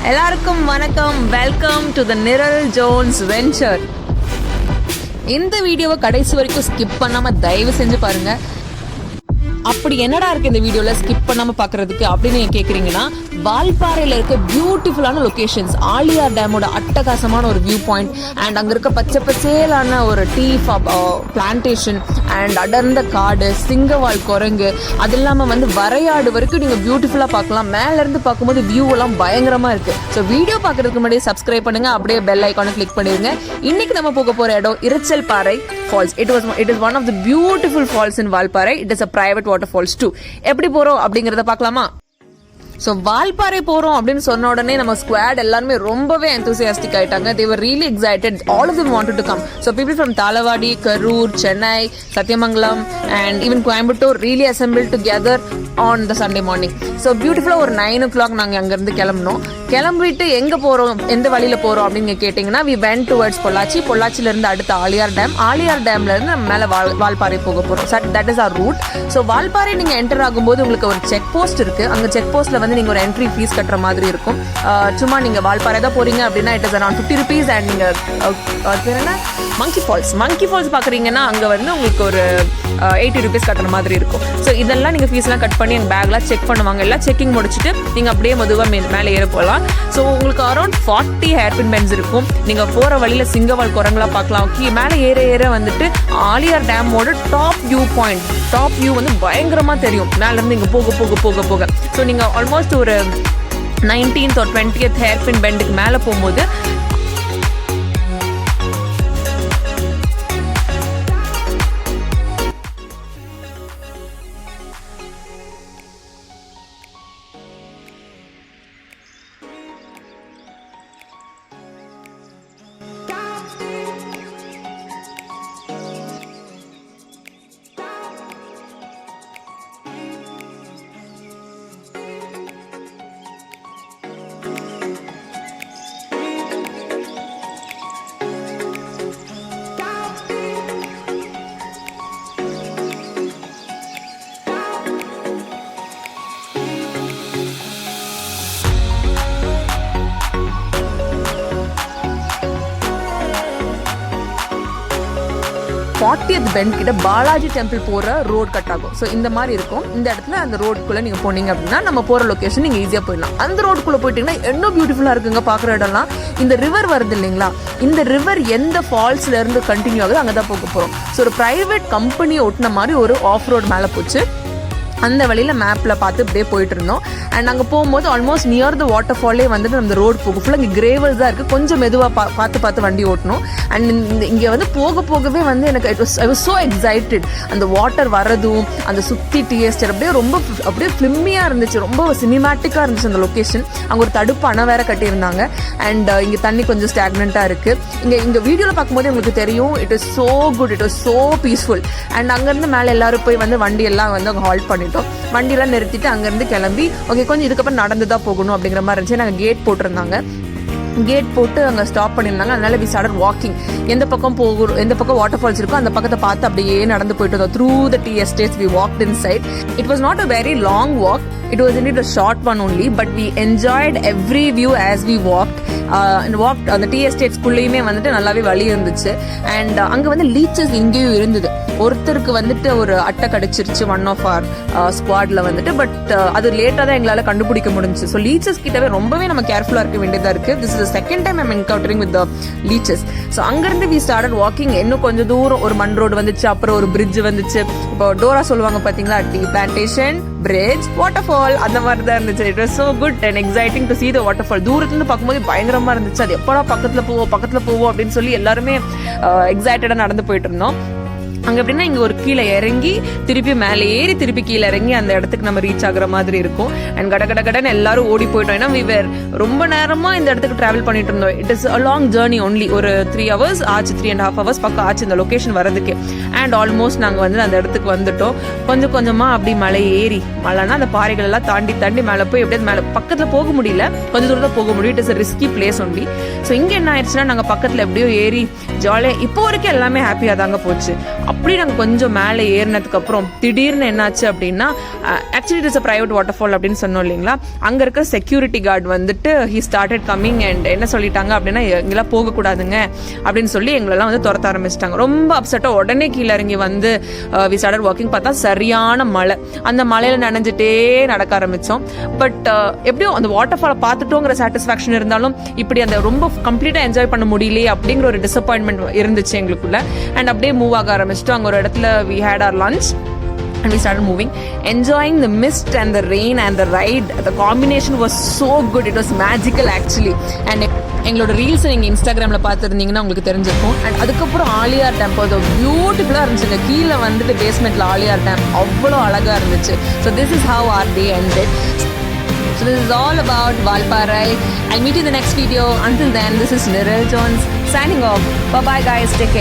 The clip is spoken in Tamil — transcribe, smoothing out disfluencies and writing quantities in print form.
எல்லாருக்கும் வணக்கம். வெல்கம் டு த நிரல் ஜோன்ஸ் வெஞ்சர். இந்த வீடியோவை கடைசி வரைக்கும் ஸ்கிப் பண்ணாம தயவு செஞ்சு பாருங்க. அப்படி என்னடா இருக்கு இந்த வீடியோல ஸ்கிப் பண்ணாம பாக்குறதுக்கு அப்படின்னு நீங்க கேக்குறீங்கன்னா, வால்பாறையில இருக்க பியூட்டிஃபுல்லான லொகேஷன்ஸ், ஆலியார் டேமோட அட்டகாசமான ஒரு வியூ பாயிண்ட் அண்ட் அங்க இருக்க பச்சை பச்சேலான ஒரு டீ பிளான்டேஷன் அண்ட் அடர்ந்த காடு, சிங்கவால் குரங்கு, அது இல்லாம வரையாடு வரைக்கும் நீங்க பியூட்டிஃபுல்லா பார்க்கலாம். மேல இருந்து பார்க்கும்போது வியூ எல்லாம் பயங்கரமா இருக்கு. ஸோ வீடியோ பார்க்கறதுக்கு முன்னாடி சப்ஸ்கிரைப் பண்ணுங்க, அப்படியே பெல் ஐக்கானை கிளிக் பண்ணிருங்க. இன்னைக்கு நம்ம போக போற இடம் Iraichalparai falls. It is one of the beautiful falls in Valparai. It is a private waterfalls too. எப்படி போறோம் அப்படிங்கறத பார்க்கலாமா? ஸோ வால்பாறை போறோம் அப்படின்னு சொன்ன உடனே நம்ம ஸ்குவாட் எல்லாருமே ரொம்பவே எந்தூசியாஸ்டிக் ஆயிட்டாங்க. they were really excited. all of them wanted to come. so people from Thalawadi, Karur, Chennai, Satyamangalam and even Coimbatore really assembled together on the Sunday morning. so beautiful. ஒரு 9 o'clock நாங்க அங்க இருந்து கிளம்பணும். கிளம்பிட்டு எங்க போறோம், எந்த வழியில போறோம் அப்படின்னு கேட்டீங்கன்னா, we went towards பொள்ளாச்சி. பொள்ளாச்சில இருந்து அடுத்த ஆலியார் டேம், ஆலியார் டேம்ல இருந்து நம்ம மேல வால்பாறை போக போறோம். that is our route. so Valparai நீங்க என்டர் ஆகும்போது உங்களுக்கு ஒரு செக் போஸ்ட் இருக்கு. அங்க செக் போஸ்ட்ல நீங்க ஒரு என்ட்ரி ஃபீஸ் கட்டுற மாதிரி இருக்கும். சும்மா நீங்க வால்பாறை தான் போறீங்க அப்படின்னா it is around 50 rupees. And நீங்க மங்கி ஃபால்ஸ் பாக்குறீங்கன்னா அங்க உங்களுக்கு ஒரு 80 rupees கட்டுற மாதிரி இருக்கும். ஸோ இதெல்லாம் நீங்க ஃபீஸ் எல்லாம் கட் பண்ணி எங்க பேக்லாம் செக் பண்ணுவாங்க. எல்லாம் செக்கிங் முடிச்சுட்டு நீங்க அப்படியே மெதுவா மேலே ஏற போகலாம். ஸோ உங்களுக்கு அரௌண்ட் 40 ஹேர்பின் பென்ஸ் இருக்கும். நீங்க போற வழியில சிங்கவால் குரங்களா பார்க்கலாம். மேலே ஏற ஏற ஆலியார் டேமோட டாப் வியூ பயங்கரமா தெரியும். மேல இருந்து இங்க போக போக போக போக ஸோ நீங்க ஆல்மோஸ்ட் ஒரு 19th or 20th ஹேர்பின் பெண்டுக்கு மேல போகும்போது பெண்ட் கிட்ட பாலாஜி டெம்பிள் போற ரோட் கட் ஆகும். ஸோ இந்த மாதிரி இருக்கும். இந்த இடத்துல அந்த ரோடுக்குள்ள நீங்க போனீங்க அப்படின்னா நம்ம போற லொகேஷன் நீங்க ஈஸியா போயிடலாம். அந்த ரோடுக்குள்ள போயிட்டீங்கன்னா என்ன பியூட்டிஃபுல்லா இருக்குங்க பாக்குற இடம்லாம். இந்த ரிவர் வருது இல்லைங்களா, இந்த ரிவர் எந்த ஃபால்ஸ்ல இருந்து கண்டினியூ ஆகுது அங்கதான் போக போறோம். ஸோ ஒரு பிரைவேட் கம்பெனி ஒட்டின மாதிரி ஒரு ஆஃப் ரோட் மேல போச்சு. அந்த வழியில மேப்ல பார்த்து இப்படியே போயிட்டு இருந்தோம். அண்ட் அங்கே போகும்போது ஆல்மோஸ்ட் நியர் த வாட்டர் ஃபாலே அந்த ரோடு போகும். ஃபுல்லாக இங்கே கிரேவல்ஸ் தான் இருக்கு. கொஞ்சம் மெதுவாக பார்த்து வண்டி ஓட்டணும். அண்ட் இங்கே போக போகவே எனக்கு ஐ வாஸ் சோ எக்ஸைட்டட். அந்த வாட்டர் வரதும் அந்த சுத்தி டீ எஸ்டேட் அப்படியே ஃபிலிமியா இருந்துச்சு. ரொம்ப சினிமேட்டிக்கா இருந்துச்சு அந்த லொகேஷன். அங்கே ஒரு தடுப்பு அணை வேற கட்டியிருந்தாங்க. அண்ட் இங்கே தண்ணி கொஞ்சம் ஸ்டாக்னண்டா இருக்கு. இங்க வீடியோல பார்க்கும்போது உங்களுக்கு தெரியும், it is so good, it is so peaceful. And அங்கிருந்து மேலே எல்லாரும் போய் வண்டி எல்லாம் அங்கே ஹால்ட் பண்ணிட்டோம். வண்டியெல்லாம் நிறுத்திட்டு அங்கிருந்து கிளம்பி ஓகே கொஞ்சம் இதுக்கப்புறம் நடந்துதான் போகணும் அப்படிங்கிற மாதிரி இருந்துச்சு. நாங்கள் கேட் போட்டிருந்தாங்க. கேட் போட்டு அங்கே ஸ்டாப் பண்ணியிருந்தாங்க. அதனால வி ஸ்டார்டட் வாக்கிங். எந்த பக்கம் வாட்டர் ஃபால்ஸ் இருக்கோ அந்த பக்கத்தை பார்த்து அப்படியே நடந்து போயிட்டு வந்தோம். Through the tea estates we walked inside. It was not a very long walk. It was indeed a short one only, but we enjoyed every view as we walked. அந்த டீ எஸ்டேட்ஸ்குள்ளேயுமே நல்லாவே வழி இருந்துச்சு. அண்ட் அங்கே லீச்சஸ் இங்கேயும் இருந்தது. ஒருத்தருக்கு ஒரு அட்டை கடிச்சிருச்சு ஒன் ஆஃப் ஆர் ஸ்குவாட்ல பட் அது லேட்டா தான் எங்களால கண்டுபிடிக்க முடிஞ்சுச்சு. ஸோ லீச்சஸ் கிட்டவே ரொம்பவே நம்ம கேர்ஃபுல்லா இருக்க வேண்டியதா இருக்கு. This is second time I'm encountering with leeches. So அங்கிருந்து வி ஸ்டார்டட் வாக்கிங். இன்னும் கொஞ்சம் தூரம் ஒரு மண் ரோடு வந்துச்சு. அப்புறம் ஒரு பிரிட்ஜ் வந்துச்சு. இப்போ டோரா சொல்லுவாங்க பாத்தீங்களா, டீ பிளான்டேஷன், பிரிட்ஜ், வாட்டர்ஃபால், அந்த மாதிரி தான் இருந்துச்சு. It was so good and exciting to see the waterfall. தூரத்துல இருந்து பார்க்கும்போது பயங்கரமா இருந்துச்சு. அது எப்படா பக்கத்துல போவோம் அப்படின்னு சொல்லி எல்லாருமே எக்ஸைட்டடா நடந்து போயிட்டு இருந்தோம். அங்க எப்படின்னா இங்க ஒரு கீழே இறங்கி திருப்பி மேலே ஏறி திருப்பி கீழே இறங்கி அந்த இடத்துக்கு நம்ம ரீச் ஆகுற மாதிரி இருக்கும். அண்ட் கடன்னு எல்லாரும் ஓடி போயிட்டோம். ஏன்னா we were ரொம்ப நேரமா இந்த இடத்துக்கு டிராவல் பண்ணிட்டு இருந்தோம். It is a long journey only. ஒரு 3 hours ஆச்சு, 3.5 hours பக்கம் ஆச்சு இந்த லொகேஷன் வரதுக்கு. அண்ட் ஆல்மோஸ்ட் நாங்க அந்த இடத்துக்கு வந்துட்டோம். கொஞ்சம் கொஞ்சமா அப்படி மலை ஏறி, மலைனா அந்த பாறைகள் எல்லாம் தாண்டி மேலே போய் எப்படியாவது மேலே பக்கத்துல போக முடியல, கொஞ்சம் தூரம் தான் போக முடியும். It is a risky place only. So இங்க என்ன ஆயிடுச்சுன்னா நாங்க பக்கத்துல எப்படியோ ஏறி ஜாலியா இப்போ வரைக்கும் எல்லாமே ஹாப்பியா தாங்க போச்சு. அப்படி நாங்கள் கொஞ்சம் மேலே ஏறினதுக்கப்புறம் திடீர்னு என்னாச்சு அப்படின்னா, actually it is a private water fall அப்படின்னு சொன்னோம் இல்லைங்களா, அங்கே இருக்க செக்யூரிட்டி கார்டு வந்துட்டு ஹி ஸ்டார்டட் கம்மிங் அண்ட் என்ன சொல்லிட்டாங்க அப்படின்னா, எங்கெல்லாம் போகக்கூடாதுங்க அப்படின்னு சொல்லி எங்களெல்லாம் வந்து துரத்த ஆரம்பிச்சிட்டாங்க. ரொம்ப அப்செட்டாக உடனே கீழே இறங்கி வந்து வி ஸ்டார்டட் வாக்கிங். பார்த்தா சரியான மழை, அந்த மழையில் நனைஞ்சிட்டே நடக்க ஆரம்பித்தோம். பட் எப்படியும் அந்த வாட்டர் ஃபாலை பார்த்துட்டோங்கிற சாட்டிஸ்ஃபேக்ஷன் இருந்தாலும் இப்படி அந்த ரொம்ப கம்ப்ளீட்டாக என்ஜாய் பண்ண முடியலையே அப்படிங்கிற ஒரு டிசப்பாயின்மெண்ட் இருந்துச்சு எங்களுக்குள்ள. அண்ட் அப்படியே மூவ் ஆக ஆரம்பிச்சிட்டோம். அங்கே ஒரு இடத்துல we had our lunch and we started moving, enjoying the mist and the rain and the ride. The combination was so good, it was magical actually. And எங்களோட ரீல்ஸ் நீங்கள் இன்ஸ்டாகிராமில் பார்த்துருந்தீங்கன்னா உங்களுக்கு தெரிஞ்சிருக்கும். அண்ட் அதுக்கப்புறம் ஆலியார் டேம் அது பியூட்டிஃபுல்லாக இருந்துச்சுங்க. கீழே வந்துட்டு பேஸ்மெண்ட்டில் ஆலியார் டேம் அவ்வளோ அழகாக இருந்துச்சு. So this is how our day ended. So this is all about Valparai. I'll meet you in the next video. Until then, this is Niral Jones signing off. Bye bye guys, take care.